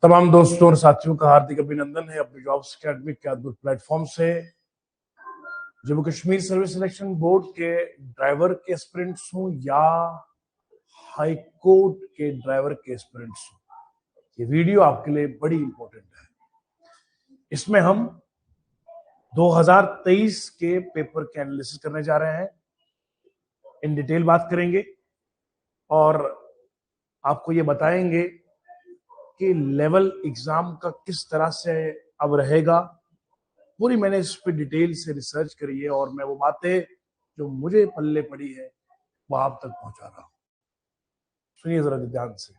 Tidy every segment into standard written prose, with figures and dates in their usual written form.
तमाम दोस्तों और साथियों का हार्दिक अभिनंदन है अपने जॉब्स अकेडमी के अद्भुत प्लेटफॉर्म से। Jammu Kashmir service selection board के ड्राइवर के एस्पिरेंट्स हूं या हाई कोर्ट के ड्राइवर के एस्पिरेंट्स हूं, ये वीडियो आपके लिए बड़ी इंपॉर्टेंट है। इसमें हम 2023 के पेपर के एनालिसिस करने जा रहे हैं, इन डिटेल बात करेंगे और आपको ये बताएंगे कि लेवल एग्जाम का किस तरह से अब रहेगा। पूरी मैंने इस पर डिटेल से रिसर्च करी है और मैं वो बातें जो मुझे पल्ले पड़ी है वो आप तक पहुंचा रहा हूं। सुनिए जरा ध्यान से।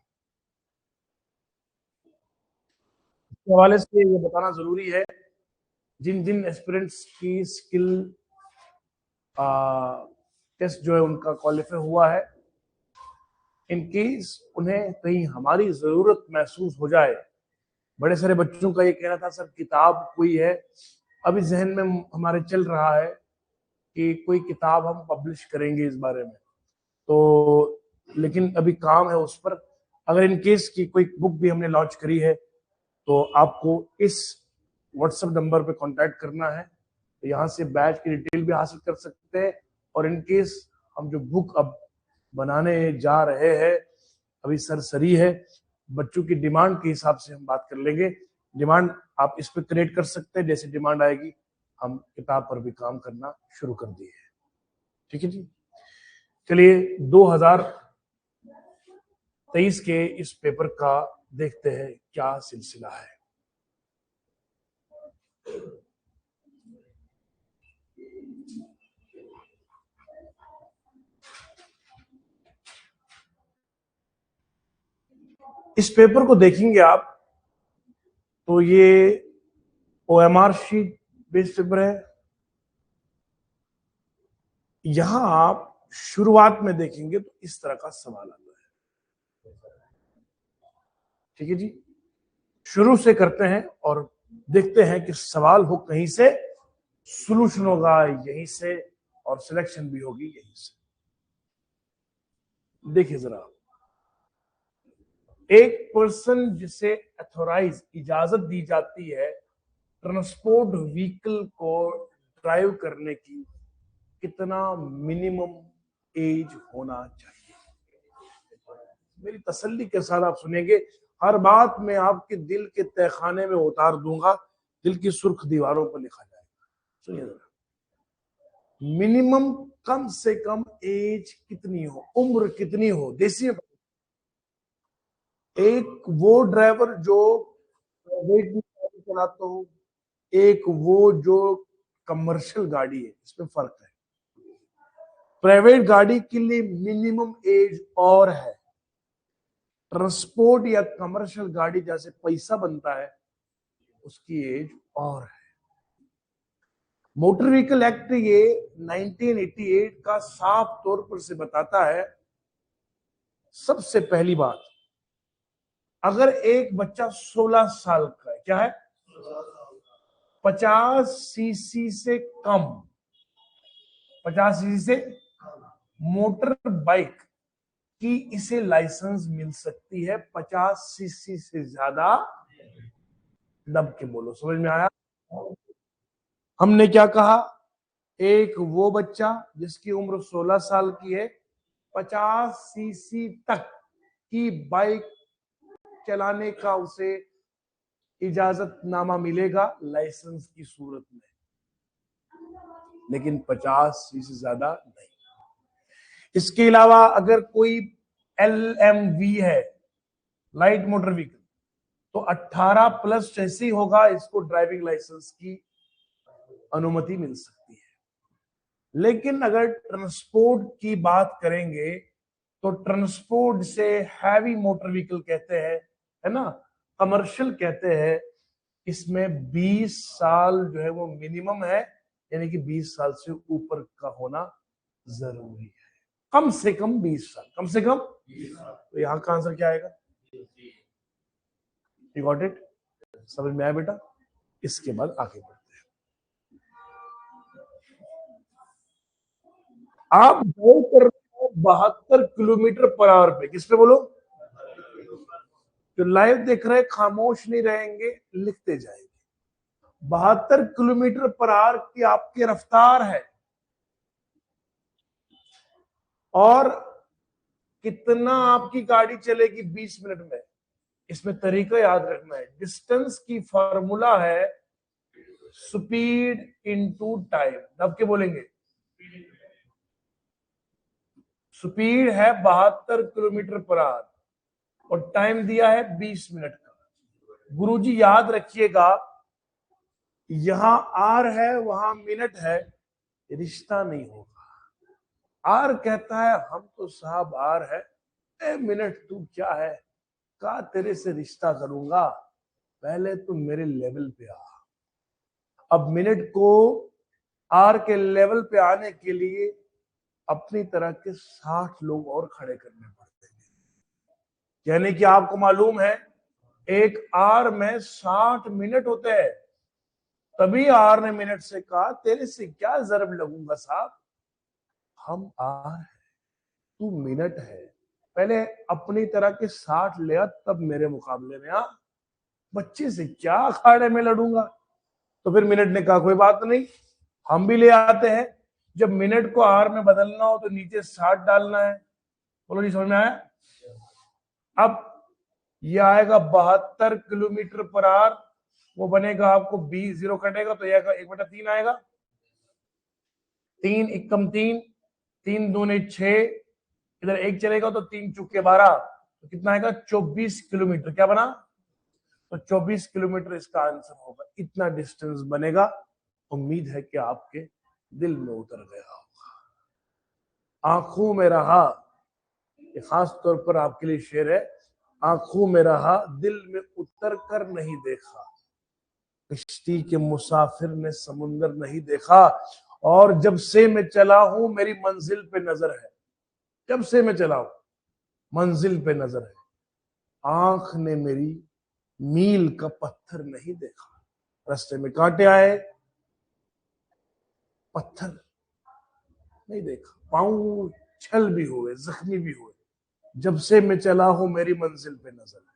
इसके हवाले से ये बताना जरूरी है, जिन जिन एस्पिरेंट्स की स्किल टेस्ट जो है उनका क्वालिफाई हुआ है, इन केस उन्हें कहीं हमारी जरूरत महसूस हो जाए। बड़े सारे बच्चों का ये कहना था सर किताब कोई है, अभी जहन में हमारे चल रहा है कि कोई किताब हम पब्लिश करेंगे इस बारे में, तो लेकिन अभी काम है उस पर। अगर इन केस की कोई बुक भी हमने लॉन्च करी है तो आपको इस व्हाट्सएप नंबर पे कांटेक्ट करना है, तो यहाँ से बैच की डिटेल भी हासिल कर सकते हैं। और इन केस हम जो बुक अब बनाने जा रहे हैं अभी सरसरी है, बच्चों की डिमांड के हिसाब से हम बात कर लेंगे। डिमांड आप इस पे क्रिएट कर सकते हैं, जैसे डिमांड आएगी हम किताब पर भी काम करना शुरू कर दिए हैं। ठीक है जी, चलिए 2023 के इस पेपर का देखते हैं क्या सिलसिला है। इस पेपर को देखेंगे आप तो ये OMR शीट बेस्ड पेपर है। यहां आप शुरुआत में देखेंगे तो इस तरह का सवाल आता है। ठीक है जी, शुरू से करते हैं और देखते हैं कि सवाल हो कहीं से, सॉल्यूशन होगा यहीं से और सिलेक्शन भी होगी यहीं से। देखिए जरा, एक पर्सन जिसे अथोराइज इजाजत दी जाती है ट्रांसपोर्ट व्हीकल को ड्राइव करने की, कितना मिनिमम एज होना चाहिए। मेरी तसल्ली के साथ आप सुनेंगे, हर बात में आपके दिल के तहखाने में उतार दूंगा, दिल की सुर्ख दीवारों पर लिखा जाएगा। सुनिए जरा, मिनिमम कम से कम एज कितनी हो, उम्र कितनी हो। देसी एक वो ड्राइवर जो प्राइवेट गाड़ी चलाता हो, एक वो जो कमर्शियल गाड़ी है, इसमें फर्क है। प्राइवेट गाड़ी के लिए मिनिमम एज और है, ट्रांसपोर्ट या कमर्शियल गाड़ी जैसे पैसा बनता है उसकी एज और है। मोटर व्हीकल एक्ट ये 1988 का साफ तौर पर से बताता है। सबसे पहली बात, अगर एक बच्चा 16 साल का है, क्या है, 50 सीसी से कम, 50 सीसी से मोटर बाइक की इसे लाइसेंस मिल सकती है, 50 सीसी से ज्यादा दब के बोलो। समझ में आया? हमने क्या कहा, एक वो बच्चा जिसकी उम्र 16 साल की है, 50 सीसी तक की बाइक चलाने का उसे इजाजतनामा मिलेगा लाइसेंस की सूरत में, लेकिन 50 सीसी ज्यादा नहीं। इसके अलावा अगर कोई LMV है, लाइट मोटर व्हीकल, तो 18 प्लस जैसे ही होगा इसको ड्राइविंग लाइसेंस की अनुमति मिल सकती है। लेकिन अगर ट्रांसपोर्ट की बात करेंगे तो ट्रांसपोर्ट से हैवी मोटर व्हीकल कहते हैं, है ना, कमर्शियल कहते हैं, इसमें 20 साल जो है वो मिनिमम है, यानी कि 20 साल से ऊपर का होना जरूरी है। कम से कम 20 साल, कम से कम 20 साल। तो यहां का आंसर क्या आएगा? You got it? समझ में आया बेटा? इसके बाद आगे बढ़ते हैं। आप ड्राइव कर रहे हो 72 किलोमीटर पर आवर पे, किस पे बोलो? जो लाइव देख रहे खामोश नहीं रहेंगे, लिखते जाएंगे। 72 किलोमीटर पर आवर की आपकी रफ्तार है, और कितना आपकी गाड़ी चलेगी 20 मिनट में, इसमें तरीका याद रखना है। डिस्टेंस की फॉर्मूला है स्पीड इनटू टाइम। अब क्या बोलेंगे? स्पीड है 72 किलोमीटर पर आवर और टाइम दिया है 20 मिनट का। गुरुजी याद रखिएगा, यहां आर है वहां मिनट है, रिश्ता नहीं होगा। आर कहता है हम तो साहब आर है, ए मिनट तू क्या है, का तेरे से रिश्ता करूंगा, पहले तू मेरे लेवल पे आ। अब मिनट को आर के लेवल पे आने के लिए अपनी तरह के 60 लोग और खड़े करने पड़ते हैं। यानी कि आपको मालूम है एक आर में 60 मिनट होते हैं। तभी आर ने मिनट से कहा तेरे से क्या जरब लगूंगा साहब, हम आर है, तू मिनट है, पहले अपनी तरह के 60 ले आ, तब मेरे मुकाबले में आ। बच्चे से क्या अखाड़े में लड़ूंगा। तो फिर मिनट ने कहा कोई बात नहीं, हम भी ले आते हैं। जब मिनट को आर में बदलना हो तो नीचे 60 डालना है। बोलो जी, समझ में आया? अब यह आएगा 72 किलोमीटर पर आवर, वो बनेगा आपको 20, जीरो कटेगा तो यह 1/3 आएगा। 3 एकम 3, 3 दूने 6, इधर 1 चलेगा तो 3 चुके 12, तो कितना आएगा? 24 किलोमीटर। क्या बना? तो 24 किलोमीटर इसका आंसर होगा। इतना डिस्टेंस बनेगा। उम्मीद है कि आपके दिल में उतर गया होगा। आंखों में रहा, ये खास तौर पर आपके लिए शेर है। आंखों में रहा, दिल में उतर कर नहीं देखा, कश्ती के मुसाफिर ने समुंदर नहीं देखा, और जब से मैं चला हूं मेरी मंजिल पे नजर है। जब से मैं चला हूं मंजिल पे नजर है, आंख ने मेरी मील का पत्थर नहीं देखा। रास्ते में कांटे आए, पत्थर नहीं देखा, पांव छल भी हुए, जख्मी भी हुए, जब से मैं चला हूं मेरी मंजिल पे नजर है।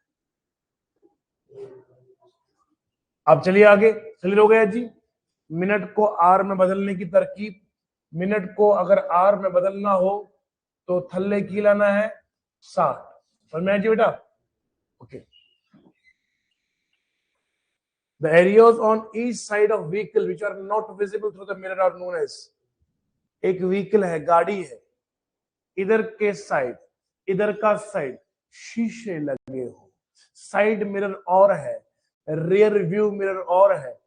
अब चलिए आगे, क्लियर हो गया जी। मिनट को आर में बदलने की तरकीब। मिनट को अगर आर में बदलना हो तो थल्ले की लाना है 60। समझ में आया जी बेटा? Okay. The areas on each side of vehicle which are not visible through the mirror are known as। एक व्हीकल है, गाड़ी है, इधर के साइड, इधर का साइड शीशे लगे हो, साइड मिरर और है, रियर व्यू मिरर और है,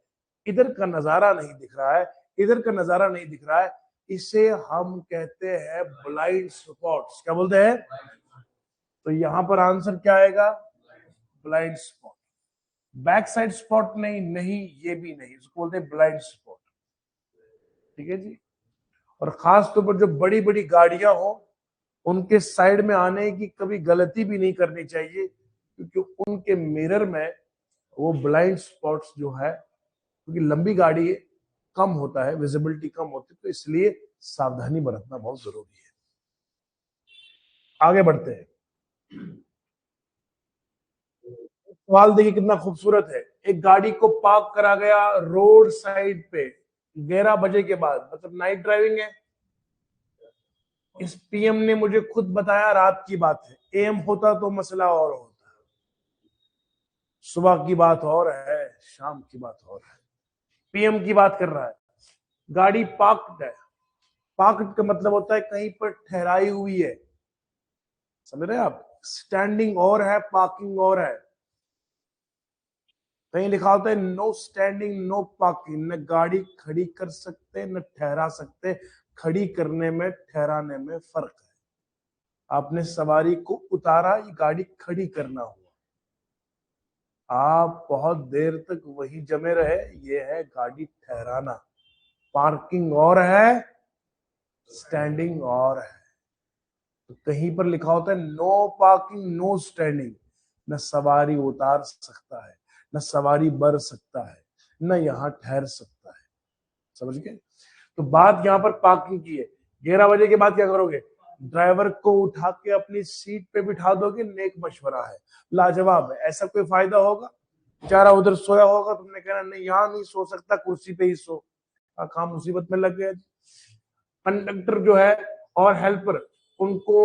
इधर का नजारा नहीं दिख रहा है, इधर का नजारा नहीं दिख रहा है, इसे हम कहते हैं ब्लाइंड स्पॉट्स। क्या बोलते हैं? तो यहां पर आंसर क्या आएगा? Blind spot. Back side spot नहीं, नहीं ये भी नहीं, इसको बोलते हैं ब्लाइंड स्पॉट। ठीक है जी। और खास तौर पर जो बड़ी बड़ी गाड़ियां हो उनके साइड में आने की कभी गलती भी नहीं करनी चाहिए, क्योंकि उनके मिरर में वो ब्लाइंड स्पॉट्स जो है, क्योंकि लंबी गाड़ी है, कम होता है, विजिबिलिटी कम होती है, तो इसलिए सावधानी बरतना बहुत जरूरी है। आगे बढ़ते हैं। सवाल देखिए कितना खूबसूरत है। एक गाड़ी को पार्क करा गया रोड साइड पे 11 बजे के बाद, मतलब नाइट ड्राइविंग है। इस पीएम ने मुझे खुद बताया रात की बात है, एएम होता तो मसला और होता, सुबह की बात और है, शाम की बात और है। पीएम की बात कर रहा है। गाड़ी पार्क्ड है। पार्क्ड का मतलब होता है कहीं पर ठहराई हुई है, समझ रहे हैं आप? स्टैंडिंग और है, पार्किंग और है। कहीं लिखा होता है नो स्टैंडिंग नो पार्किंग, न गाड़ी खड़ी कर सकते न ठहरा सकते। खड़ी करने में ठहराने में फर्क है। आपने सवारी को उतारा, ये गाड़ी खड़ी करना हुआ, आप बहुत देर तक वही जमे रहे, ये है गाड़ी ठहराना। पार्किंग और है, स्टैंडिंग और है। तो कहीं पर लिखा होता है नो पार्किंग नो स्टैंडिंग, न सवारी उतार सकता है, न सवारी बढ़ सकता है, न यहां ठहर सकता है। समझ गए? तो बात यहां पर पार्किंग की है। 11 बजे के बाद क्या करोगे? ड्राइवर को उठा के अपनी सीट पे बिठा दोगे, नेक मशवरा है, लाजवाब है। ऐसा कोई फायदा होगा? बेचारा उधर सोया होगा, तुमने कहना नहीं यहाँ नहीं सो सकता, कुर्सी पे ही सो। काम मुसीबत में लग गया। कंडक्टर जो है और हेल्पर, उनको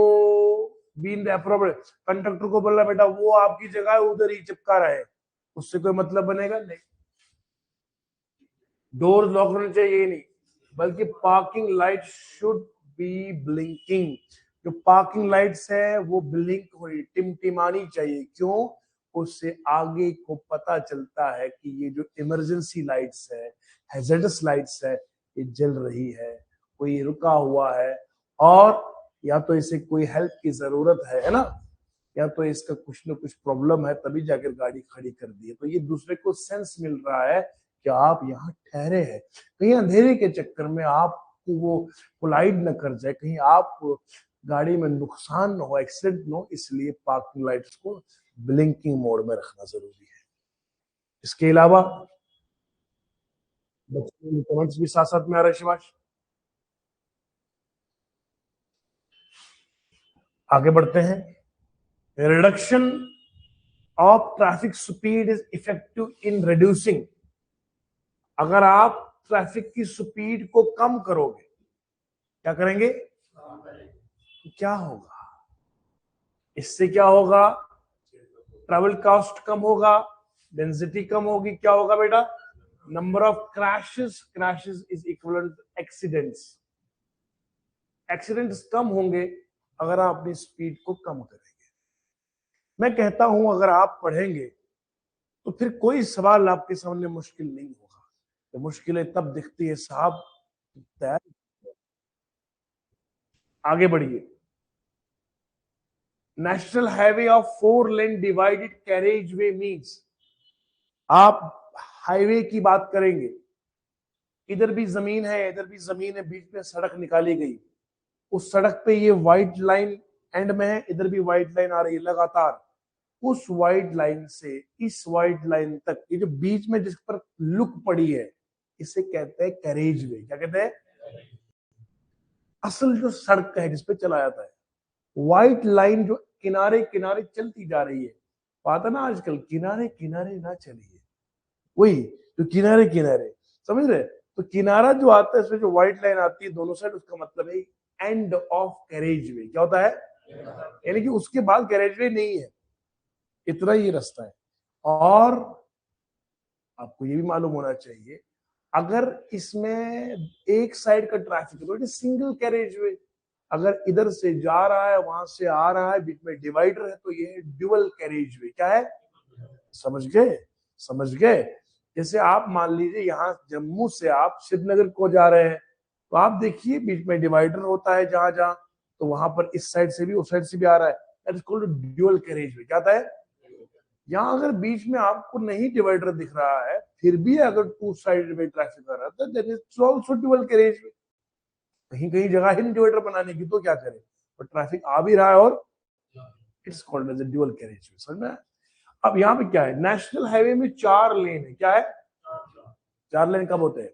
बीन अप्रोप्रिएट, कंडक्टर को बोला बेटा वो आपकी जगह है, उधर ही चिपका रहे, उससे कोई मतलब बनेगा नहीं। डोर लॉक होने चाहिए, ये नहीं, बल्कि parking light should be blinking. जो पार्किंग लाइट्स है वो ब्लिंक हो रही, टिमटिमानी चाहिए। क्यों? उससे आगे को पता चलता है कि ये जो इमरजेंसी लाइट्स है, हैजर्डस लाइट्स है, ये जल रही है, कोई रुका हुआ है, और या तो इसे कोई हेल्प की जरूरत है ना, या तो इसका कुछ ना कुछ प्रॉब्लम है, तभी जाकर गाड़ी खड़ी कर दी है। तो ये दूसरे को सेंस मिल रहा है कि आप यहाँ ठहरे हैं, कहीं अंधेरे के चक्कर में आपको वो कोलाइड न कर जाए, कहीं आप गाड़ी में नुकसान न हो, एक्सीडेंट न हो, इसलिए पार्किंग लाइट्स को ब्लिंकिंग मोड में रखना जरूरी है। इसके अलावा बच्चों के कमेंट्स भी साथ साथ में आ रहे हैं। शिवाश, आगे बढ़ते हैं। Reduction of traffic speed is effective in reducing. अगर आप ट्रैफिक की स्पीड को कम करोगे, क्या करेंगे? तो क्या होगा? इससे क्या होगा? ट्रैवल कॉस्ट कम होगा, डेंसिटी कम होगी, क्या होगा बेटा? Number of crashes is equivalent accidents. Accidents कम होंगे अगर आप अपनी स्पीड को कम करेंगे। मैं कहता हूं अगर आप पढ़ेंगे तो फिर कोई सवाल आपके सामने मुश्किल नहीं होगा। तो मुश्किलें तब दिखती है साहब, तैयार। आगे बढ़िए। National highway of 4 lane divided carriage way means, आप हाईवे की बात करेंगे, इधर भी जमीन है, इधर भी जमीन है, बीच में सड़क निकाली गई, उस सड़क पे ये व्हाइट लाइन एंड में है, इधर भी व्हाइट लाइन आ रही है लगातार, उस व्हाइट लाइन से इस व्हाइट लाइन तक, ये जो बीच में जिस पर लुक पड़ी है, इसे कहते हैं कैरेज वे। क्या कहते हैं? असल जो सड़क है जिसपे चला जाता है, व्हाइट लाइन जो किनारे किनारे चलती जा रही है। बात है ना आजकल, किनारे किनारे ना चलिए, वही जो किनारे किनारे, समझ रहे? तो किनारा जो आता है, इसमें जो व्हाइट लाइन आती है दोनों साइड, उसका मतलब है एंड ऑफ कैरेज वे। क्या होता है? यानी कि उसके बाद कैरेज वे नहीं है, इतना ही रास्ता है। और आपको ये भी मालूम होना चाहिए, अगर इसमें एक साइड का ट्रैफिक है तो it is single carriage way. अगर इधर से जा रहा है, वहां से आ रहा है, बीच में डिवाइडर है, तो ये ड्यूअल कैरेज वे। क्या है? समझ गए? समझ गए? जैसे आप मान लीजिए यहाँ जम्मू से आप श्रीनगर को जा रहे हैं, तो आप देखिए बीच में डिवाइडर होता है जहां जहां, तो वहां पर इस साइड से भी उस साइड से भी आ रहा है, that is called dual carriage way. क्या होता है? यहाँ अगर बीच में आपको नहीं डिवाइडर दिख रहा है, फिर भी अगर टू साइड में ट्रैफिक आ रहा है, that is also dual carriage way. कहीं कहीं जगह ही नहीं डिवाइडर बनाने की, तो क्या करें? और ट्रैफिक आ भी रहा है, और it's called as dual carriageway. समझ में? अब यहाँ पे क्या है? नेशनल हाईवे में 4 लेन है। क्या है? 4 लेन कब होते हैं?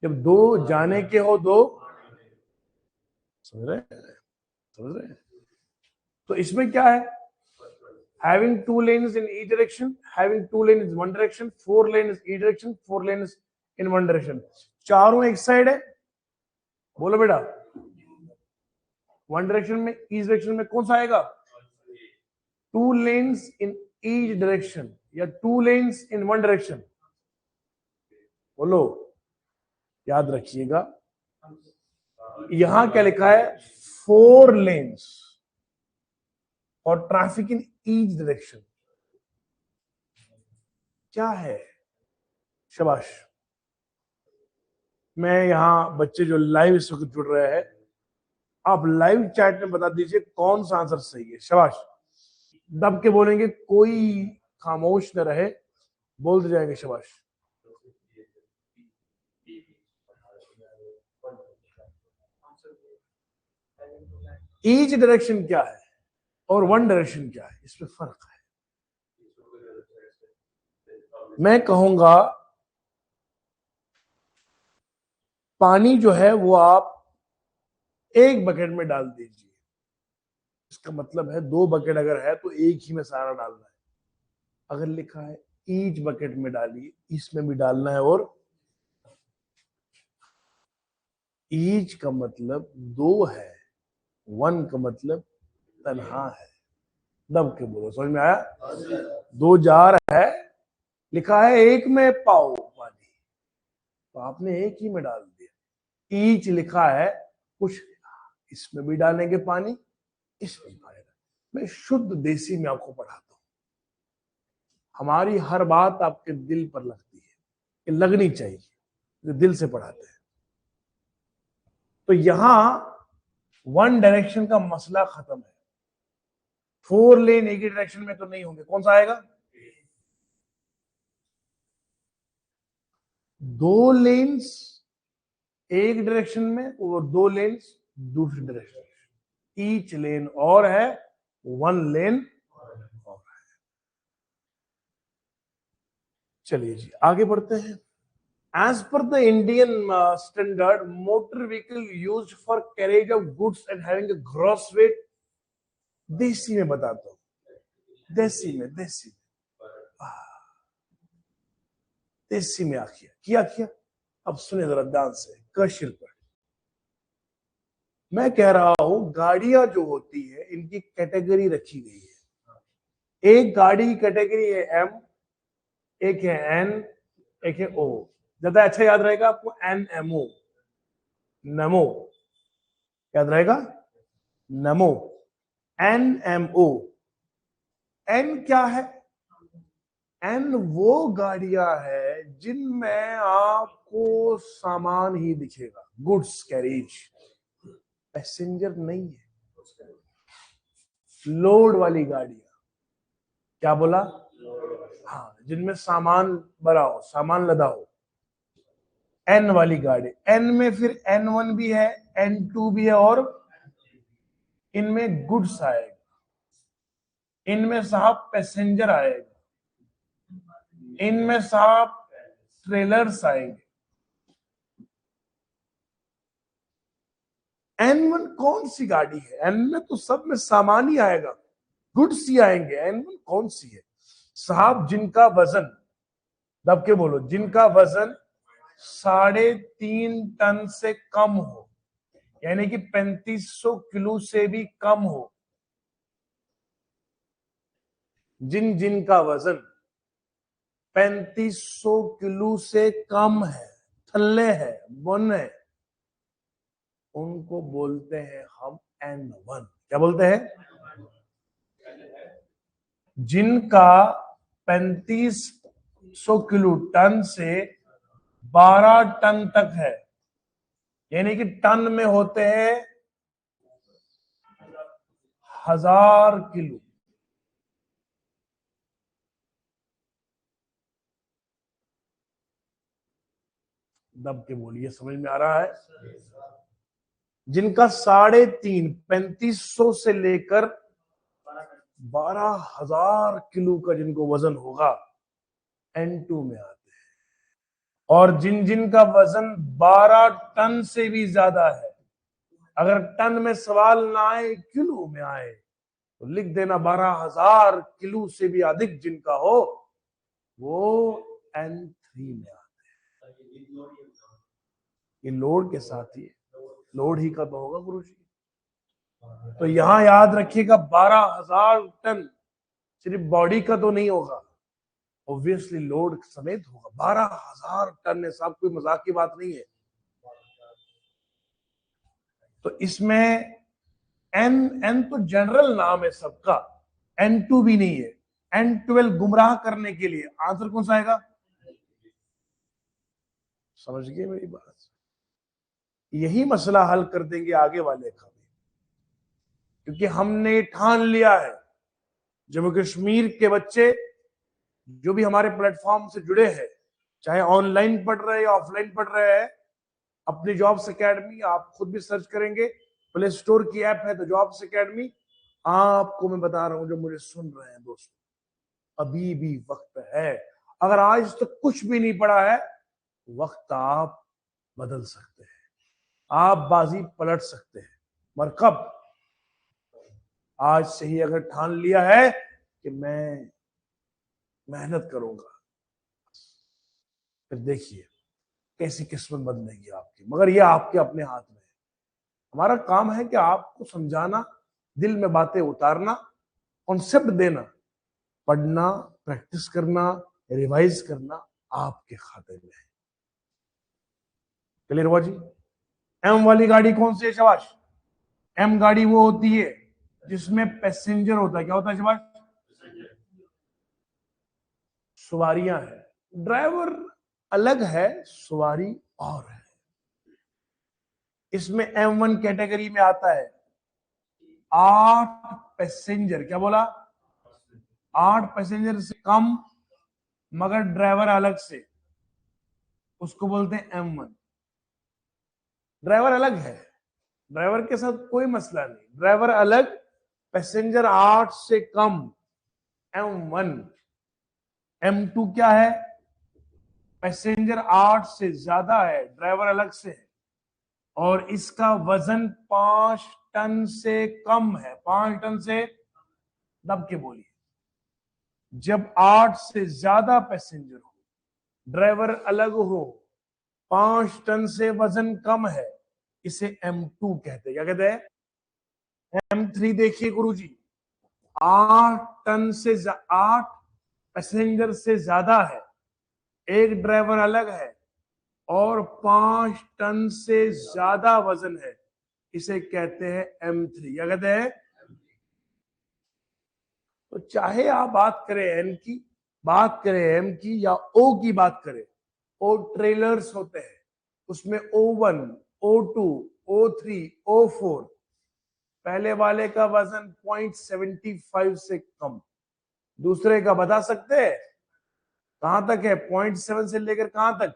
जब दो जाने के हो, दो, समझ रहे? समझ रहे? तो इसमें क्या है? having 2 lanes in each direction, having 2 lanes in one direction, 4 lanes each direction, 4 lanes in one direction। चारों एक साइड है, बोलो बेटा। वन डायरेक्शन में, ईच डायरेक्शन में कौन सा आएगा? 2 lanes in each direction या 2 lanes in one direction? बोलो, याद रखिएगा। यहां क्या लिखा है? 4 lanes और ट्रैफिक इन ईच डायरेक्शन। क्या है? शाबाश। मैं यहां बच्चे जो लाइव इस वक्त जुड़ रहे हैं, आप लाइव चैट में बता दीजिए कौन सा आंसर सही है। शाबाश। दब के बोलेंगे, कोई खामोश न रहे, बोलते जाएंगे। शाबाश। ईच डायरेक्शन क्या है और वन डायरेक्शन क्या है, इसमें फर्क है। मैं कहूंगा पानी जो है वो आप एक बकेट में डाल दीजिए। इसका मतलब है 2 बकेट अगर है तो एक ही में सारा डालना है। अगर लिखा है ईच बकेट में डालिए, इसमें भी डालना है। और ईच का मतलब 2 है, 1 का मतलब तन्हा है। दब के बोलो, समझ में आया? 2 जार है, लिखा है एक में पाओ पानी, तो आपने एक ही में डाल दिया। ईच लिखा है कुछ, इसमें भी डालेंगे पानी, इसमें भी डालेंगे। मैं शुद्ध देसी में आपको पढ़ाता हूं, हमारी हर बात आपके दिल पर लगती है, ये लगनी चाहिए, जो दिल से पढ़ाते हैं। तो यहां 1 डायरेक्शन का मसला खत्म है। 4 लेन एक ही डायरेक्शन में तो नहीं होंगे, कौन सा आएगा? 2 लेन्स एक डायरेक्शन में और 2 लेन्स दूसरी डायरेक्शन में। ईच लेन और है, 1 लेन और है। चलिए जी आगे बढ़ते हैं। As per the Indian standard, motor vehicle used for carriage of goods and having a gross weight, देसी में बताता हूं, देसी में आखिया किया। अब सुने जरा ध्यान से, कशिर पर मैं कह रहा हूं, गाड़ियां जो होती है इनकी कैटेगरी रखी गई है। एक गाड़ी की कैटेगरी है एम, एक है एन, एक है ओ। ज्यादा अच्छा याद रहेगा आपको एन एम ओ, नमो याद रहेगा, नमो, एन एम ओ। एन क्या है? एन वो गाड़ियां है जिनमें आपको सामान ही दिखेगा, गुड्स कैरेज, पैसेंजर नहीं है। लोड वाली गाड़ियां, क्या बोला? हाँ, जिनमें सामान भरा हो, सामान लदा हो, एन वाली गाड़ी। एन में फिर N1 भी है, N2 भी है, और इनमें गुड्स आएगा, इनमें साहब पैसेंजर आएगा, इनमें साहब ट्रेलर्स आएंगे। N1 कौन सी गाड़ी है? एन में तो सब में सामान ही आएगा, गुड्स ही आएंगे। N1 कौन सी है साहब? जिनका वजन, दब के बोलो, जिनका वजन 3.5 टन से कम हो, यानी कि 3500 किलो से भी कम हो। जिनका वजन 3500 किलो से कम है, थल्ले है, वन है, उनको बोलते हैं हम N1। क्या बोलते हैं? जिनका 3500 किलो टन से 12 टन तक है, यानी कि टन में होते हैं 1000 किलो। दब के बोलिए, समझ में आ रहा है? जिनका 3.5 3500 से लेकर 12,000 किलो का जिनको वजन होगा, N2 में आते हैं। और जिन का वजन 12 टन से भी ज्यादा है, अगर टन में सवाल ना आए, किलो में आए, तो लिख देना 12,000 किलो से भी अधिक जिनका हो, वो N3 में आते हैं। ये लोड के साथ ही, लोड ही का तो होगा गुरुजी। तो यहां याद रखिएगा 12,000 टन सिर्फ बॉडी का तो नहीं होगा, ऑब्वियसली लोड समेत होगा। 12,000 टन है साहब, कोई मजाक की बात नहीं है। तो इसमें एन तो जनरल नाम है सबका, N2 भी नहीं है। N12 गुमराह करने के लिए आंसर कौन सा आएगा? समझ गए मेरी बात? यही मसला हल कर देंगे आगे वाले का भी, क्योंकि हमने ठान लिया है, जम्मू कश्मीर के बच्चे जो भी हमारे प्लेटफॉर्म से जुड़े हैं, चाहे ऑनलाइन पढ़ रहे हैं या ऑफलाइन पढ़ रहे हैं, अपनी जॉब्स एकेडमी आप खुद भी सर्च करेंगे, प्ले स्टोर की ऐप है तो जॉब्स एकेडमी। आपको मैं बता रहा हूं जो मुझे सुन रहे हैं दोस्तों, अभी भी वक्त है। अगर आज तक कुछ भी नहीं पड़ा है, वक्त आप बदल सकते हैं, आप बाजी पलट सकते हैं। मगर कब? आज से ही अगर ठान लिया है कि मैं मेहनत करूंगा, फिर देखिए कैसी किस्मत बदलेगी आपकी। मगर ये आपके अपने हाथ में है। हमारा काम है कि आपको समझाना, दिल में बातें उतारना, कॉन्सेप्ट देना, पढ़ना, प्रैक्टिस करना, रिवाइज करना आपके खाते में है। क्लियर हुआ जी? एम वाली गाड़ी कौन सी है शबाश? एम गाड़ी वो होती है जिसमें पैसेंजर होता है। क्या होता है शबाश? सवारियां हैं। ड्राइवर अलग है, सवारी और है। इसमें M1 कैटेगरी में आता है 8 पैसेंजर। क्या बोला? 8 पैसेंजर से कम मगर ड्राइवर अलग से, उसको बोलते हैं M1। ड्राइवर अलग है, ड्राइवर के साथ कोई मसला नहीं, ड्राइवर अलग, पैसेंजर 8 से कम M1। M2 क्या है? पैसेंजर 8 से ज्यादा है, ड्राइवर अलग से है, और इसका वजन 5 टन से कम है। 5 टन से, दब के बोलिए, जब 8 से ज्यादा पैसेंजर हो, ड्राइवर अलग हो, 5 टन से वजन कम है, इसे M2 कहते हैं। क्या कहते हैं? M3 देखिए गुरुजी, 8 टन से 8 पैसेंजर से ज्यादा है, एक ड्राइवर अलग है, और 5 टन से ज्यादा वजन है, इसे कहते हैं M3। क्या कहते हैं? तो चाहे आप बात करें एन की, बात करें एम की, या ओ की बात करें, ओ ट्रेलर्स होते हैं, उसमें O1, O2, O3, O4, पहले वाले का वजन 0.75 से कम। दूसरे का बता सकते हैं कहां तक है? 0.7 से लेकर कहां तक?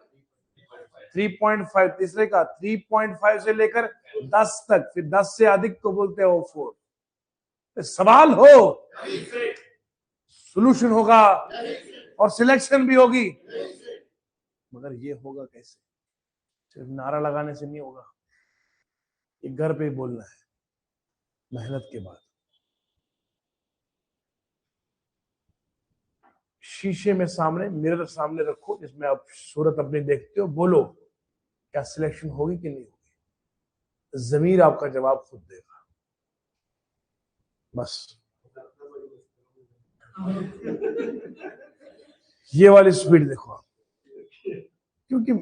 3.5। तीसरे का 3.5 से लेकर 10 तक, फिर 10 से अधिक को बोलते हैं O4। सवाल हो, सॉल्यूशन होगा, और सिलेक्शन भी होगी। मगर ये होगा कैसे? सिर्फ नारा लगाने से नहीं होगा, ये घर पे बोलना है, मेहनत के बाद। शीशे में सामने, मिरर सामने रखो, जिसमें आप सूरत अपनी देखते हो, बोलो क्या सिलेक्शन होगी कि नहीं होगी। जमीर आपका जवाब खुद देगा। बस ये वाली स्पीड देखो आप, क्योंकि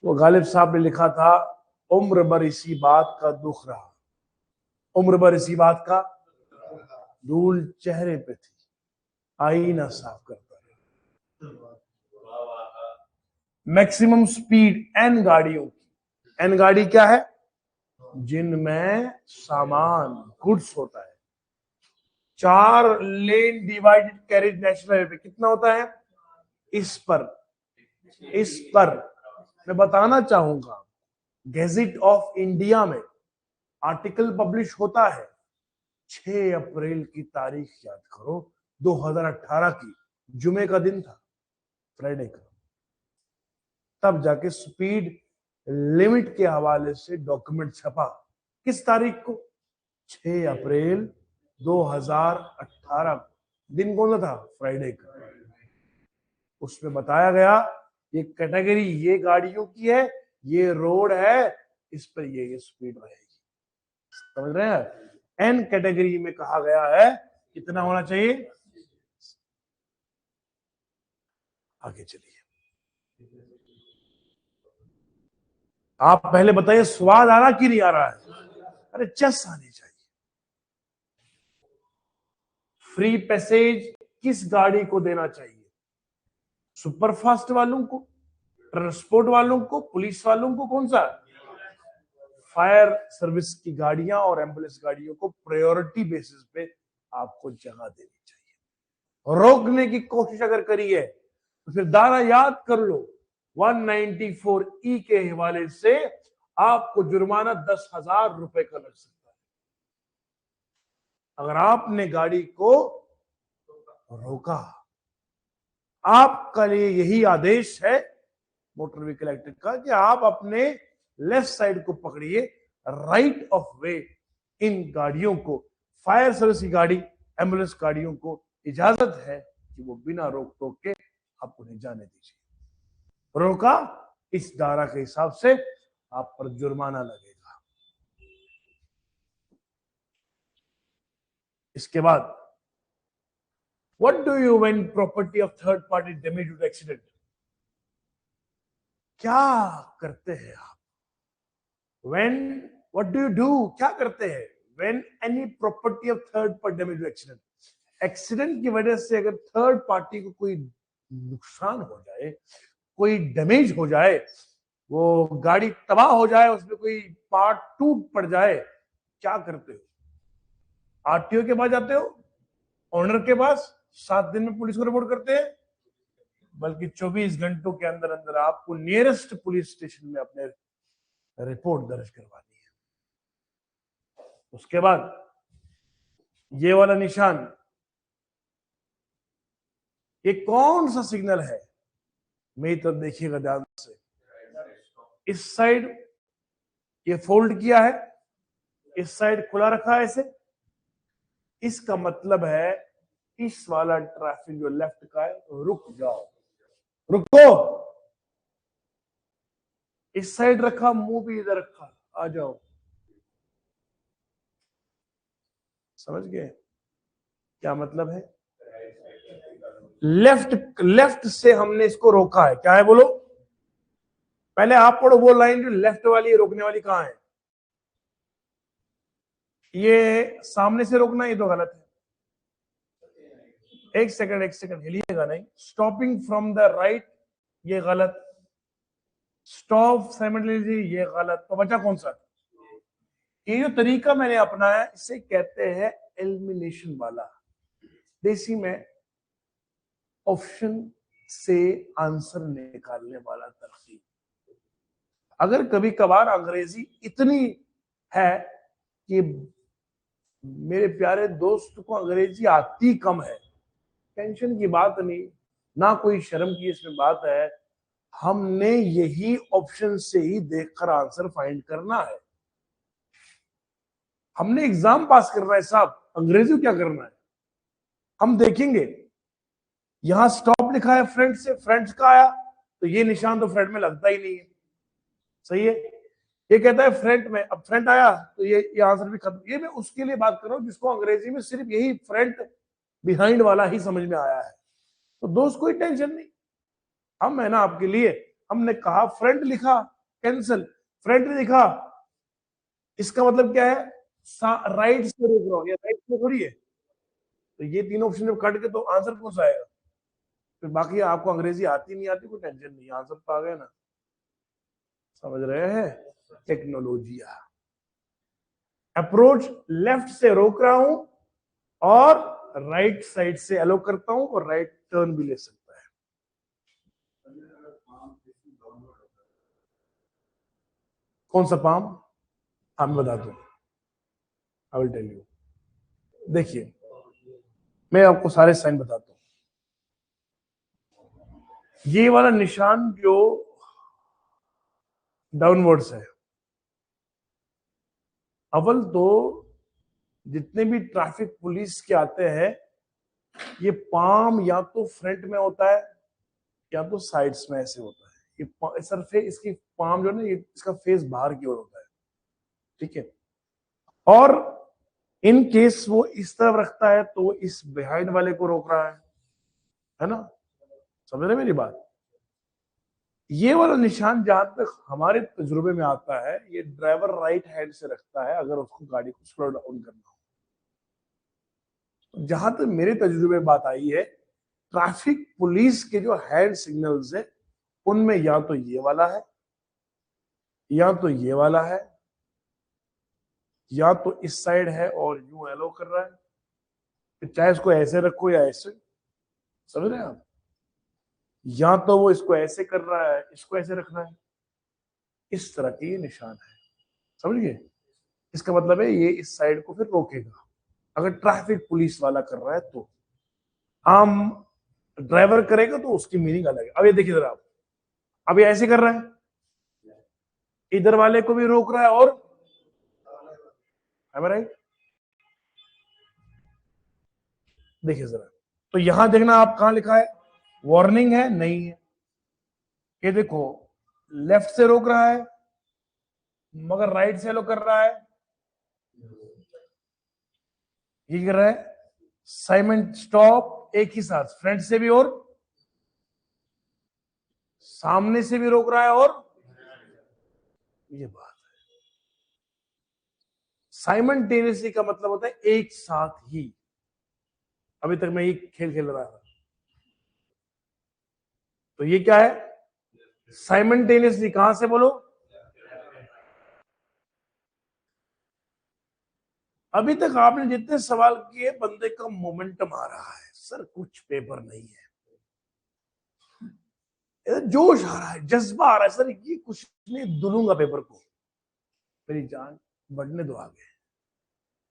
वो गालिब साहब ने लिखा था, उम्र भर इसी बात का दुख रहा, उम्र भर इसी बात का, धूल चेहरे पे थी, आईना साफ करता रहा। मैक्सिमम स्पीड एन गाड़ियों की, एन गाड़ी क्या है? जिनमें सामान, गुड्स होता है। 4 लेन डिवाइडेड कैरेज नेशनल हाईवे पे कितना होता है? इस पर मैं बताना चाहूंगा, गैजेट ऑफ इंडिया में आर्टिकल पब्लिश होता है 6 अप्रैल की तारीख याद करो, 2018 की, जुमे का दिन था, फ्राइडे का। तब जाके स्पीड लिमिट के हवाले से डॉक्यूमेंट छपा। किस तारीख को? 6 अप्रैल 2018। दिन कौन सा था? फ्राइडे का। उसमें बताया गया ये कैटेगरी ये गाड़ियों की है, ये रोड है, इस पर ये स्पीड रहेगी। समझ रहे हैं? एन कैटेगरी में कहा गया है कितना होना चाहिए। आगे चलिए, आप पहले बताइए स्वाद आ रहा कि नहीं आ रहा है? अरे चस आनी चाहिए। फ्री पैसेज किस गाड़ी को देना चाहिए? सुपरफास्ट वालों को, ट्रांसपोर्ट वालों को, पुलिस वालों को? कौन सा? फायर सर्विस की गाड़ियां और एम्बुलेंस गाड़ियों को प्रायोरिटी बेसिस पे आपको जगह देनी चाहिए। रोकने की कोशिश अगर करी है तो फिर दारा याद कर लो, 194E के हवाले से आपको जुर्माना 10,000 रुपए का लग सकता है अगर आपने गाड़ी को रोका। आपका लिए यही आदेश है मोटर व्हीकल एक्ट का कि आप अपने लेफ्ट साइड को पकड़िए, राइट ऑफ वे इन गाड़ियों को, फायर सर्विस की गाड़ी, एम्बुलेंस गाड़ियों को इजाजत है कि वो बिना रोक टोक के आप उन्हें जाने दीजिए। रोका, इस धारा के हिसाब से आप पर जुर्माना लगेगा। इसके बाद what do you when property of third party damage due to accident? क्या करते हैं आप? When, what do you do, क्या करते हैं when any property of third party damage due to accident? Accident की वजह से अगर थर्ड पार्टी को कोई नुकसान हो जाए, कोई डैमेज हो जाए, वो गाड़ी तबाह हो जाए, उसमें कोई पार्ट टूट पड़ जाए, क्या करते हो? आरटीओ के पास जाते हो, ऑनर के पास, 7 दिन में पुलिस को रिपोर्ट करते हैं, बल्कि 24 घंटों के अंदर अंदर आपको नियरेस्ट पुलिस स्टेशन में अपने रिपोर्ट दर्ज करवानी है। उसके बाद ये वाला निशान, ये कौन सा सिग्नल है? मेरी तरफ देखिएगा ध्यान से। इस साइड ये फोल्ड किया है, इस साइड खुला रखा है ऐसे। इसका मतलब है इस वाला ट्रैफिक जो लेफ्ट का है, रुक जाओ, रुको। इस साइड रखा, मुंह भी इधर रखा, आ जाओ। समझ गए क्या मतलब है? लेफ्ट से हमने इसको रोका है। क्या है बोलो? पहले आप पढ़ो वो लाइन जो लेफ्ट वाली है, रोकने वाली कहां है? ये सामने से रोकना, ये तो गलत है। एक सेकंड हिलिएगा नहीं। स्टॉपिंग फ्रॉम द राइट, ये गलत। स्टॉप साइमल्टेनियसली, ये गलत। तो बचा कौन सा? ये जो तरीका मैंने अपनाया, इसे कहते हैं एलिमिनेशन वाला। देसी में ऑप्शन से आंसर निकालने वाला तरकीब। अगर कभी कभार अंग्रेजी इतनी है कि मेरे प्यारे दोस्त को अंग्रेजी आती कम है, टेंशन की बात नहीं, ना कोई शर्म की इसमें बात है। हमने यही ऑप्शन से ही देखकर आंसर फाइंड करना है। हमने एग्जाम पास करना है साहब, अंग्रेजी क्या करना है? हम देखेंगे यहां स्टॉप लिखा है फ्रंट से, फ्रंट का आया तो ये निशान तो फ्रंट में लगता ही नहीं है। सही है। ये कहता है फ्रंट में, अब फ्रंट आया तो ये आंसर भी खत्म। ये मैं उसके लिए बात कर रहा हूं जिसको अंग्रेजी में सिर्फ यही फ्रंट बिहाइंड वाला ही समझ में आया है। तो दोस्त कोई टेंशन नहीं, हम है ना आपके लिए। हमने कहा फ्रंट लिखा, कैंसिल। फ्रंट लिखा, इसका मतलब क्या है? राइट से रोक रहा हूं, या राइट से थोड़ी है। तो ये तीन ऑप्शन जब कट के तो आंसर कौन सा आएगा? फिर बाकी आपको अंग्रेजी आती नहीं आती, कोई टेंशन नहीं, आंसर तो आ गया ना। समझ रहे हैं? टेक्नोलॉजिया। अप्रोच लेफ्ट से रोक रहा हूं और राइट साइड से अलो करता हूं, और राइट टर्न भी ले सकता है। कौन सा पाम? आप बता दो, आई विल टेल यू। देखिए, मैं आपको सारे साइन बताता हूं। ये वाला निशान जो डाउनवर्ड्स है, अव्वल तो जितने भी ट्रैफिक पुलिस के आते हैं, ये पाम या तो फ्रंट में होता है या तो साइड्स में ऐसे होता है। ये सरफेस, इसकी पाम जो है ना, ये इसका फेस बाहर की ओर होता है। ठीक है। और इन केस वो इस तरफ रखता है तो वो इस बिहाइंड वाले को रोक रहा है ना? समझ रहे मेरी बात? ये वाला निशान जहां तक हमारे तजुर्बे में आता है, ये ड्राइवर राइट हैंड से रखता है अगर उसको गाड़ी को स्लो डाउन करना हो। जहां तक मेरे तजुर्बे में बात आई है, ट्रैफिक पुलिस के जो हैंड सिग्नल्स है, उनमें या तो ये वाला है, या तो ये वाला है, या तो इस साइड है और यूं एलो कर रहा है। चाहे इसको ऐसे रखो या ऐसे, समझ रहे हैं आप? या तो वो इसको ऐसे कर रहा है, इसको ऐसे रखना है। इस तरह के ये निशान है, समझ गए? इसका मतलब है ये इस साइड को फिर रोकेगा अगर ट्रैफिक पुलिस वाला कर रहा है तो। आम ड्राइवर करेगा तो उसकी मीनिंग अलग है। अब ये देखिए जरा आप, अब ये ऐसे कर रहा है, इधर वाले को भी रोक रहा है और am I right? देखिए जरा, तो यहां देखना आप कहां लिखा है, वार्निंग है नहीं है। ये देखो लेफ्ट से रोक रहा है मगर राइट से लो कर रहा है, ये कर रहा है साइमन स्टॉप एक ही साथ, फ्रंट से भी और सामने से भी रोक रहा है, और ये बात है साइमल्टेनियसली का मतलब होता है एक साथ ही। अभी तक मैं ये खेल खेल रहा था, तो ये क्या है साइमल्टेनियसली, कहां से बोलो, अभी तक आपने जितने सवाल किए बंदे का मोमेंटम आ रहा है, सर कुछ पेपर नहीं है, जोश आ रहा है, जज्बा आ रहा है, सर ये कुछ नहीं, दुलूंगा पेपर को, मेरी जान बढ़ने दो आगे,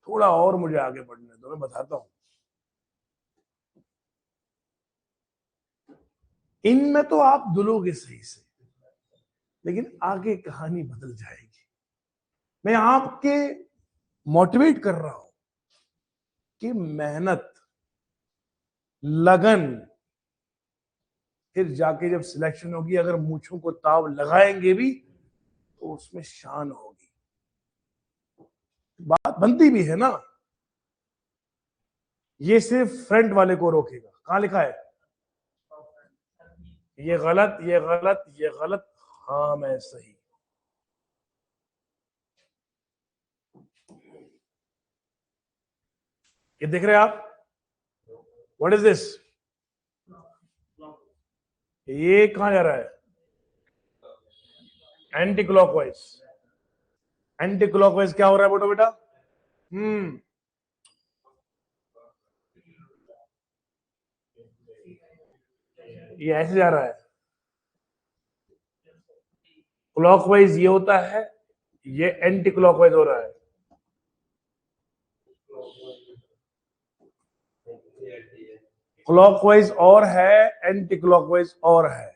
थोड़ा और मुझे आगे बढ़ने दो, मैं बताता हूं। इनमें तो आप दुलोगे सही से, लेकिन आगे कहानी बदल जाएगी। मैं आपके मोटिवेट कर रहा हूं कि मेहनत, लगन, फिर जाके जब सिलेक्शन होगी अगर मूछों को ताव लगाएंगे भी तो उसमें शान होगी, बात बनती भी है ना। ये सिर्फ फ्रंट वाले को रोकेगा, कहां लिखा है ये गलत, ये गलत, ये गलत, हाँ मैं सही। ये देख रहे हैं आप, व्हाट इज दिस, ये कहां जा रहा है एंटी क्लॉकवाइज। एंटी क्लॉकवाइज क्या हो रहा है बेटा बेटा, ये ऐसे जा रहा है, क्लॉकवाइज ये होता है, ये एंटी क्लॉकवाइज हो रहा है। क्लॉकवाइज और है, एंटी क्लॉकवाइज और है।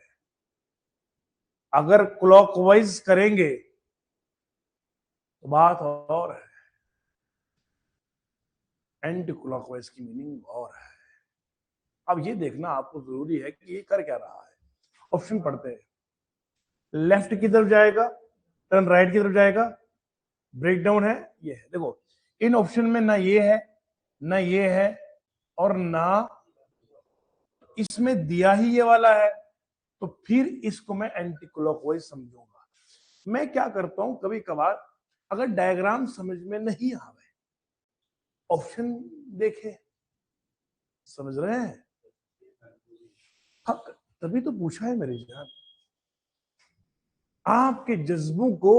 अगर क्लॉकवाइज करेंगे तो बात और है, एंटी क्लॉकवाइज की मीनिंग और है। अब ये देखना आपको जरूरी है कि ये कर क्या रहा है। ऑप्शन पढ़ते हैं, लेफ्ट की तरफ जाएगा, टर्न राइट की तरफ जाएगा, ब्रेक डाउन है, ये है। देखो इन ऑप्शन में ना ये है ना ये है और ना इसमें दिया ही ये वाला है, तो फिर इसको मैं एंटी क्लॉकवाइज समझूंगा। मैं क्या करता हूं कभी कभार, अगर डायग्राम समझ में नहीं आवे, ऑप्शन देखे, समझ रहे हैं, हाँ तभी तो पूछा है मेरी जान, आपके जज्बों को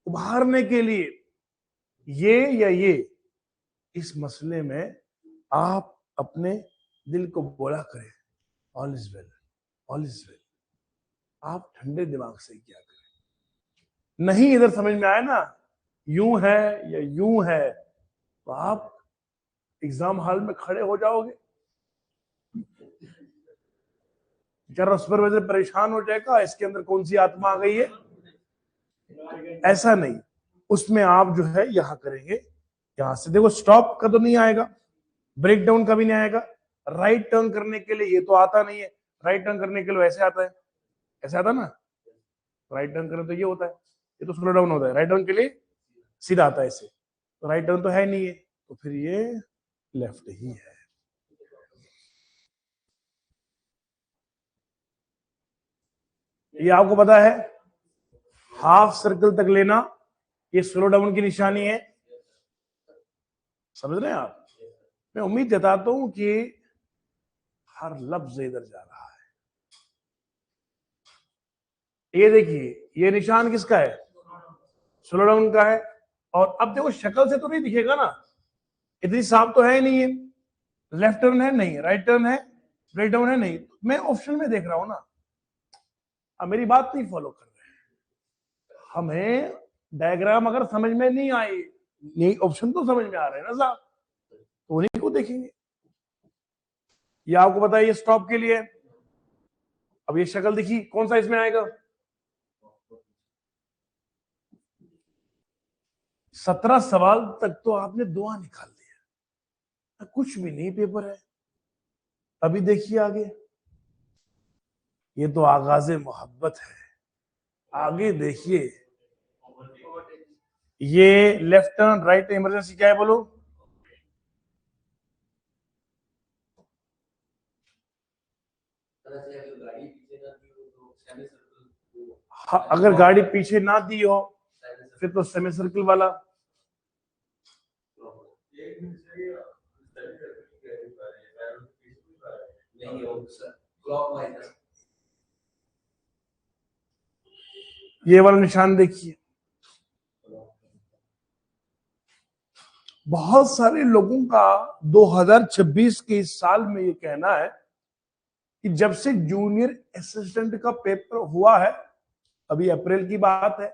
उभारने के लिए ये या ये, इस मसले में आप अपने दिल को बोला करें all is well, all is well. आप ठंडे दिमाग से क्या करें, नहीं इधर समझ में आया ना, यूं है या यूं है, तो आप एग्जाम हॉल में खड़े हो जाओगे, जरा सुपरवाइजर परेशान हो जाएगा, इसके अंदर कौन सी आत्मा आ गई है। ऐसा नहीं, उसमें आप जो है यहां करेंगे, यहां से देखो स्टॉप का तो नहीं आएगा, ब्रेक डाउन का भी नहीं आएगा, राइट टर्न करने के लिए ये तो आता नहीं है, राइट टर्न करने के लिए ऐसे आता है, ऐसे आता ना, राइट टर्न करें तो ये होता है, ये तो स्लो डाउन होता है, राइट टर्न के लिए सीधा आता है ऐसे, तो राइट टर्न तो है नहीं है, तो फिर ये लेफ्ट ही है। ये आपको पता है, हाफ सर्कल तक लेना ये स्लो डाउन की निशानी है, समझ रहे हैं आप। मैं उम्मीद जताता हूं कि हर लफ्ज इधर जा रहा है। ये देखिए ये निशान किसका है, स्लो डाउन का है, और अब देखो शक्ल से तो नहीं दिखेगा ना, इतनी साफ तो है ही नहीं है, लेफ्ट टर्न है नहीं, राइट टर्न है, ब्रेक डाउन है नहीं, मैं ऑप्शन में देख रहा हूं ना। अब मेरी बात नहीं फॉलो कर रहे हैं, हमें डायग्राम अगर समझ में नहीं आए, नहीं ऑप्शन तो समझ में आ रहे हैं ना साहब, तो उन्हीं को देखेंगे। ये आपको पता है ये स्टॉप के लिए, अब ये शक्ल दिखी, कौन सा इसमें आएगा, 17 सवाल तक तो आपने दुआ निकाल दिया, कुछ भी नहीं पेपर है। अभी देखिए आगे, ये तो आगाज़े मोहब्बत है। आगे देखिए, ये लेफ्ट टर्न राइट इमरजेंसी क्या है बोलो? हाँ, अगर गाड़ी पीछे ना दी हो फिर तो सेमी सर्कल वाला। ये वाला निशान देखिए, बहुत सारे लोगों का 2026 के इस साल में ये कहना है कि जब से जूनियर असिस्टेंट का पेपर हुआ है, अभी अप्रैल की बात है,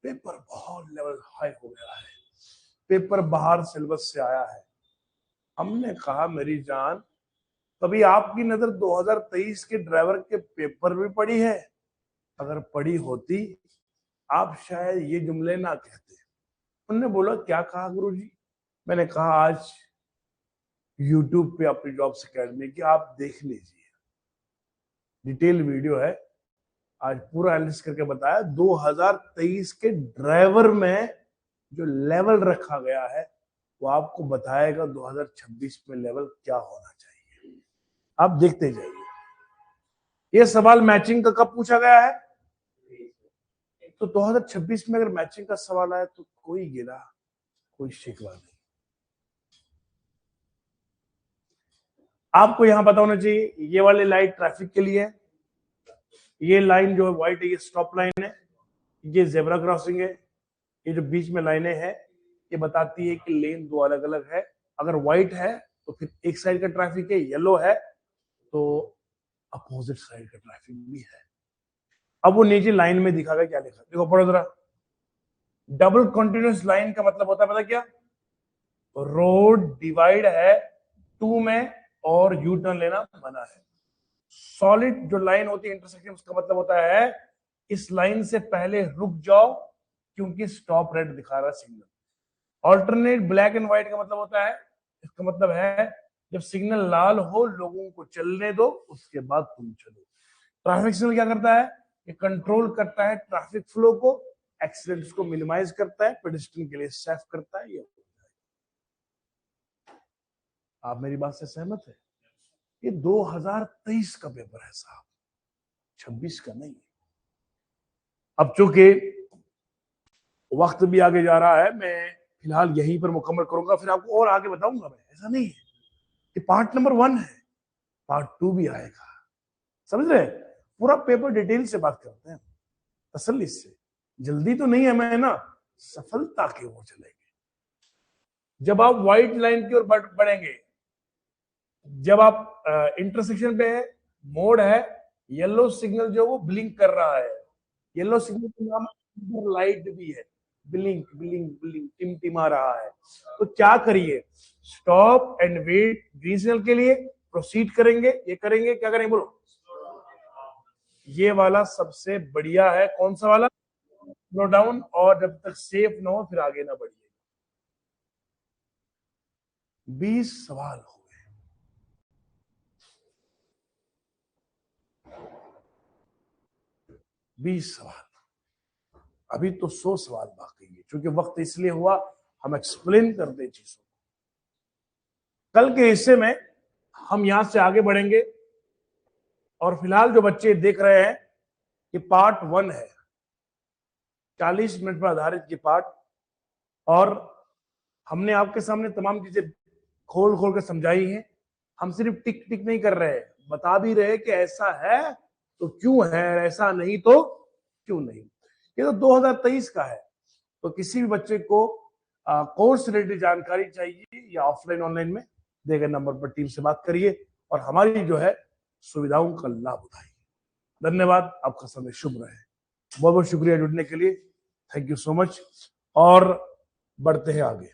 पेपर बहुत लेवल हाई हो गया है, पेपर बाहर सिलेबस से आया है। हमने कहा मेरी जान, कभी आपकी नजर 2023 के ड्राइवर के पेपर भी पड़ी है? अगर पड़ी होती आप शायद ये जुमले ना कहते। उन्होंने बोला क्या कहा गुरुजी? मैंने कहा आज यूट्यूब पे अपनी जॉब्स अकेडमी की आप देख लीजिए, डिटेल वीडियो है, आज पूरा एनालिसिस करके बताया 2023 के ड्राइवर में जो लेवल रखा गया है वो आपको बताएगा 2026 में लेवल क्या होना चाहिए। आप देखते जाइए। ये सवाल मैचिंग का कब पूछा गया है? तो 2026 में अगर मैचिंग का सवाल आया तो कोई गिला, कोई शिकवा नहीं। आपको यहां पता होना चाहिए, ये वाली लाइट ट्रैफिक के लिए है, ये लाइन जो है व्हाइट है ये स्टॉप लाइन है, ये जेब्रा क्रॉसिंग है, ये जो बीच में लाइनें हैं ये बताती है कि लेन दो अलग अलग है। अगर व्हाइट है तो फिर एक साइड का ट्रैफिक है, येलो है तो अपोजिट साइड का ट्रैफिक भी है। अब वो नीचे लाइन में दिखा गया, क्या लिखा देखो, पढ़ो जरा। डबल कंटिन्यूअस लाइन का मतलब होता है पता क्या? रोड डिवाइड है टू में और यू टर्न लेना मना है। सॉलिड जो लाइन होती है इंटरसेक्शन, उसका मतलब होता है इस लाइन से पहले रुक जाओ क्योंकि स्टॉप रेड दिखा रहा है signal. Alternate black and white का मतलब होता है, इसका मतलब है जब सिग्नल लाल हो लोगों को चलने दो, उसके बाद तुम चलो। ट्रैफिक सिग्नल क्या करता है? ये कंट्रोल करता है ट्रैफिक फ्लो को, एक्सीडेंट्स को मिनिमाइज करता है, पेडेस्ट्रियन के लिए सेफ करता है। ये आप मेरी बात से सहमत है? ये 2023 का पेपर है साहब, 26 का नहीं। अब चूंकि वक्त भी आगे जा रहा है, मैं फिलहाल यहीं पर मुकम्मल करूंगा, फिर आपको और आगे बताऊंगा। मैं ऐसा नहीं है कि पार्ट नंबर 1 है, पार्ट 2 भी आएगा। समझ रहे? पूरा पेपर डिटेल से बात करते हैं, तसल्ली से। जल्दी तो नहीं है, मैं ना सफलता की ओर चलेंगे। जब आप व्हाइट लाइन की ओर बढ़ेंगे, जब आप इंटरसेक्शन पे है, मोड है, येलो सिग्नल जो वो ब्लिंक कर रहा है, येलो सिग्नल का नाम लाइट भी है, ब्लिंक ब्लिंक ब्लिंक टिमटिमा रहा है, तो क्या करिए? Stop and wait, green signal के लिए प्रोसीड करेंगे, ये करेंगे, क्या करेंगे बोलो? ये वाला सबसे बढ़िया है। कौन सा वाला? स्लो डाउन, और जब तक सेफ ना हो फिर आगे ना बढ़िए। 20 सवाल हो गए, 20 सवाल, अभी तो 100 सवाल बाकी है। क्योंकि वक्त इसलिए हुआ, हम एक्सप्लेन कर दे चीजों। कल के हिस्से में हम यहां से आगे बढ़ेंगे, और फिलहाल जो बच्चे देख रहे हैं कि पार्ट 1 है, 40 मिनट पर आधारित की पार्ट, और हमने आपके सामने तमाम चीजें खोल खोल कर समझाई हैं। हम सिर्फ टिक टिक नहीं कर रहे, बता भी रहे कि ऐसा है तो क्यों है, ऐसा नहीं तो क्यों नहीं। ये तो 2023 का है, तो किसी भी बच्चे को कोर्स रिलेटेड जानकारी चाहिए या ऑफलाइन ऑनलाइन में, दिए गए नंबर पर टीम से बात करिए और हमारी जो है सुविधाओं का लाभ उठाइए। धन्यवाद, आपका समय शुभ रहे। बहुत बहुत शुक्रिया जुड़ने के लिए, थैंक यू सो मच, और बढ़ते हैं आगे।